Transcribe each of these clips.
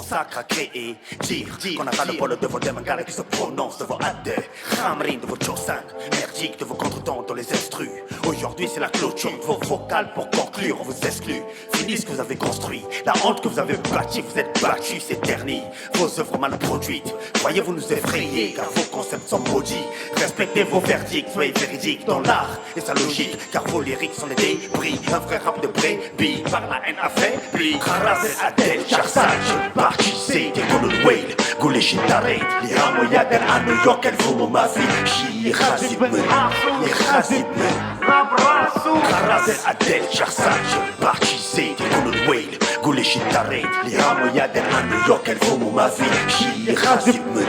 consacre à créer. Dire qu'on n'a pas le bol de vos démangales qui se prononcent de vos hades. Khamrin de vos Josan, merdique de vos contretemps dans les instrus. Aujourd'hui c'est la clôture de vos vocales pour conclure, on vous exclut. Fini ce que vous avez construit, la honte que vous avez bâtie, vous êtes battus, c'est terni. Vos œuvres mal produites, croyez-vous nous effrayer car vos concepts sont maudits. Respectez vos verdicts, soyez véridiques dans l'art et sa logique, car vos lyriques sont des débris. Un vrai rap de brebis par la haine affaiblie. Kharaz el Adel, Charsaj, Barchissé, Tekolul Whale, Goulish Tarek, Lihamo Yader, à New York, elle vous mon mavi. Yéhazibme, Kharaz el Adel, Charsaj, Barchissé, Tekolul Whale, Goulish Tarek, Lihamo Yader, à New York, elle vous mon mavi. Yéhazibme,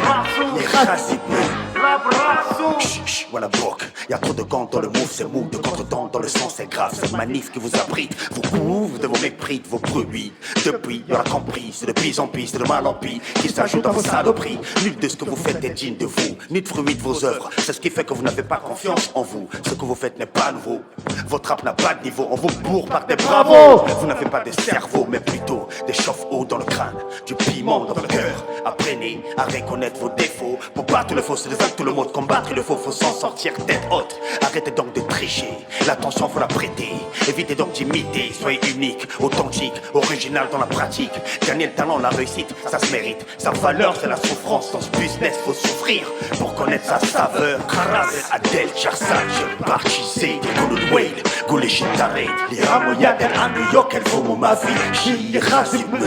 Chut, voilà Brock, y'a trop de gants dans le move, c'est mou, de contre-temps dans le sang, c'est grave, cette manif qui vous abrite, vous couvre de vos mépris, de vvos bruits. Depuis, y'aura compris, c'est de pis en pis, c'est de mal en pis, qui s'ajoute à vos saloperies. Nul de ce que vous faites est digne de vous, ni de fruits de vos œuvres, c'est ce qui fait que vous n'avez pas confiance en vous. Ce que vous faites n'est pas nouveau, votre rap n'a pas de niveau, on vous bourre par des bravos. Vous n'avez pas de cerveau, mais plutôt des chauffe-eau dans le crâne, du piment dans le cœur. Apprenez à reconnaître vos défauts, pour battre le faux, c'est des actes tout le monde combattre le faux, faut s'en sortir tête haute. Arrêtez donc de tricher, l'attention faut la prêter. Évitez donc d'imiter, soyez unique, authentique, original dans la pratique. Gagnez le talent, la réussite, ça se mérite. Sa valeur c'est la souffrance, dans ce business faut souffrir pour connaître sa saveur. Kharaz el Adel, Charsaj, Barchissé, Tekolul Whale, Goulish Tarek, Lihamo Yader, à New York, elle vaut mon ma vie. Yéhazibme,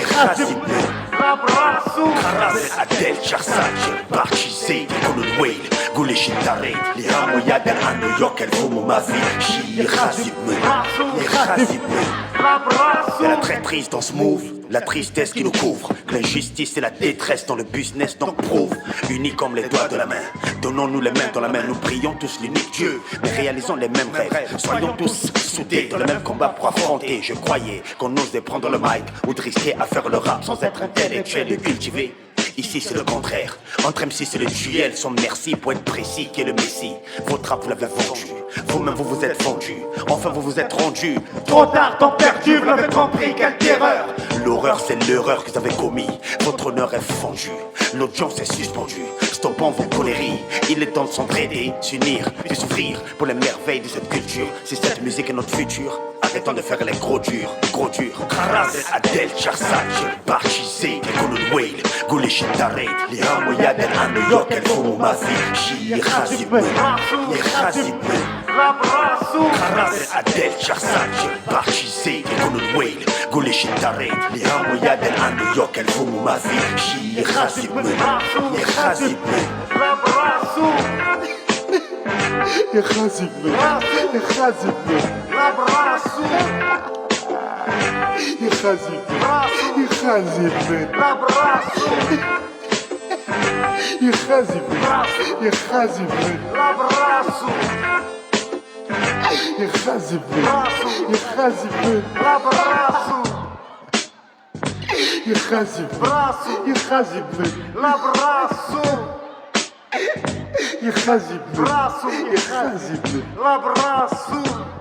Kharaz el Adel, Charsaj, Barchissé, Tekolul Whale, Goulish Tarek, Lihamo Yader, à New York, elle vaut mon ma vie. Yéhazibme, c'est la traîtrise dans ce move, la tristesse qui nous couvre, que l'injustice et la détresse dans le business donc prouve. Unis comme les doigts de la main, donnons-nous les mains dans la main, nous prions tous l'unique Dieu, mais réalisons les mêmes rêves. Soyons tous soudés dans le même combat pour affronter. Je croyais qu'on osait prendre le mic ou de risquer à faire le rap sans être intellectuel et cultivé. Ici c'est le contraire, entre MC c'est le duel, son merci pour être précis qui est le messie. Votre rap vous l'avez vendu, vous-même vous vous êtes vendu, enfin vous vous êtes rendu. Trop tard, temps perdu, vous l'avez compris, quelle terreur. L'horreur c'est l'erreur que vous avez commis, votre honneur est fendu, l'audience est suspendue. Stoppons vos coléries, il est temps de s'entraider, s'unir, puis souffrir pour les merveilles de cette culture. Si cette musique est notre futur, arrêtons de faire les gros durs, gros durs. Kharaz el Adel, Charsaj, Barchissé, Tekolul Whale, Goulish Tarek, Lihamo Yader, à New York, elle vaut mon ma vie. Yéhazibme, Kharaz el Adel, Charsaj, Barchissé, Tekolul Whale, Goulish Tarek, Lihamo Yader, à New York, elle vaut mon ma vie. Yéhazibme,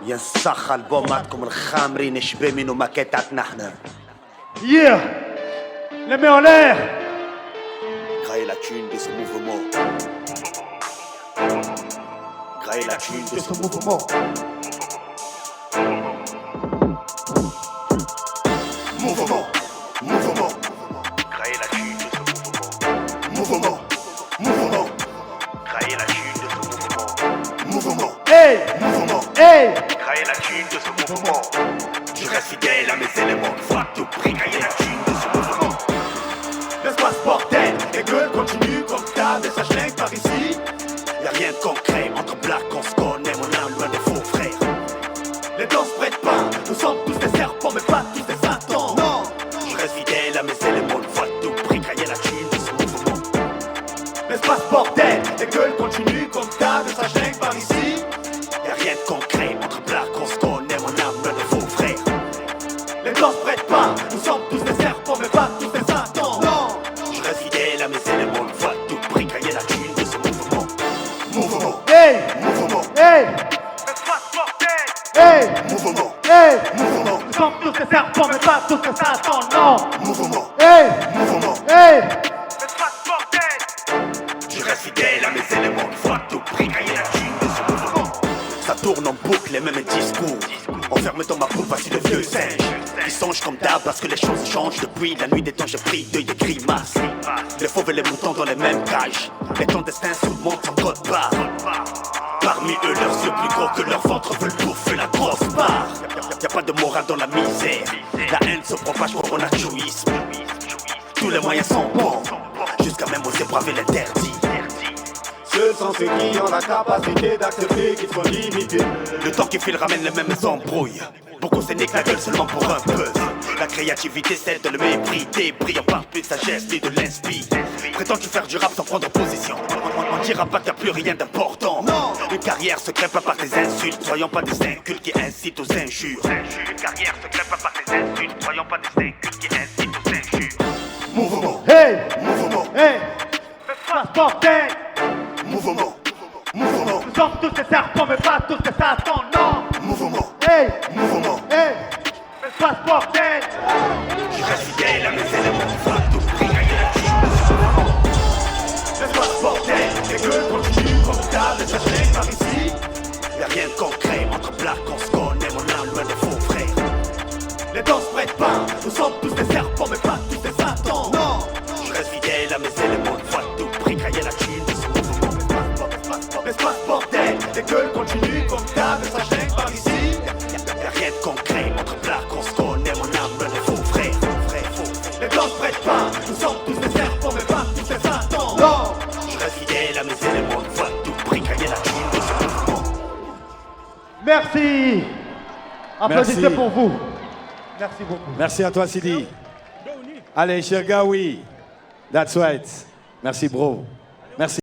ينسخ البوماتكم الخامري نشبه منو ماكيتاتنا احنا. Yeah, les mains en l'air. Grailler la thune de ce mouvement. Grailler la thune de ce mouvement. Mouvement, mouvement. Grailler la thune de ce mouvement. Mouvement, mouvement. Grailler la thune de ce mouvement. Mouvement, Hey, mouvement. hey. Grailler la thune de ce mouvement. Je reste fidèle à mes éléments. Faut à tout prix grailler la thune de ce mouvement. L'espace bordel, les gueules continuent comme ta message lingue par ici. Y'a rien de concret entre blagues qu'on se connaît, mon âme loin des faux frères. Les dents se prêtent pas, nous sommes tous des serpents, mais pas tous des satans. Non, je reste fidèle à mes éléments. Faut à tout prix grailler la thune de ce mouvement. L'espace bordel, les gueules continuent comme ta message lingue par ici. Y'a rien de concret entre blagues qu'on se connaît, mon âme loin des faux frères. Les dents se prêtent pas, nous sommes tous des serpents, mais pas tous des satans. Non, je reste fidèle à mes éléments. Faut à tout prix grailler la thune de ce mouvement. Mouvement, Hey, mouvement, hey, l'espace bordel, hey, mouvement, hey. mouvement, Nous sommes tous des serpents, mais pas tous des satans, non. mouvement, Hey, en boucle les mêmes discours. Enfermé dans ma boue, voici le vieux singe qui songe comme d'hab parce que les choses changent. Depuis la nuit des temps j'ai pris deuil de grimaces. Les fauves et les moutons dans les mêmes cages. Les clandestins sous le monde sans code barre. Parmi eux leurs yeux plus gros que leur ventre veulent bouffer la grosse barre. Y'a pas de morale dans la misère. La haine se propage pour mon altruisme. Tous les moyens sont bons, jusqu'à même oser braver l'interdit. Ce sont ceux qui ont la capacité d'accepter qu'ils sont limités. Le temps qui file ramène les mêmes embrouilles. Beaucoup se niquent la gueule seulement pour un buzz. La créativité c'est de le mépris. Brillant par plus de sagesse ni de l'inspi. Prétends-tu faire du rap sans prendre position? On dira pas qu'il n'y a plus rien d'important. Une carrière se crée pas par tes insultes. Soyons pas des incultes qui incitent aux injures. Une carrière se crée pas par tes insultes. Soyons pas des incultes qui incitent aux injures. Mouvement, Hey, mouvement, hey, transporter. mouvement, mouvement, Nous sommes tous des serpents, mais pas tous des satans, non. mouvement, Hey, mouvement. hey, transporter. Je reste fidèle à mes éléments, faut à tout prix gagner la vie. Laisse-moi ce bordel, les gueules continuent comme d'hab, les chercher par ici. Y'a rien de concret, entre blagues on se connaît, mon âme loin des faux frères. Les dents se prêtent pas, nous sommes tous des serpents, mais pas tous des satans. Non, je reste fidèle à mes éléments, faut à tout prix gagner la thune de ce mouvement. Laisse-moi ce bordel, les gueules continuent comme d'hab, les chercher par ici. Y'a rien de concret, entre blagues on se connaît, mon âme loin des faux frères. Les dents se prêtent pas, nous sommes tous des serpents, mais pas tous des satans. Non, je reste fidèle à mes éléments, faut à tout prix gagner la thune de ce mouvement. Merci. Applaudissez Merci. pour vous. Merci beaucoup. Merci à toi, Sidi. Allez, cher gars, oui. That's right. Merci, bro. Merci.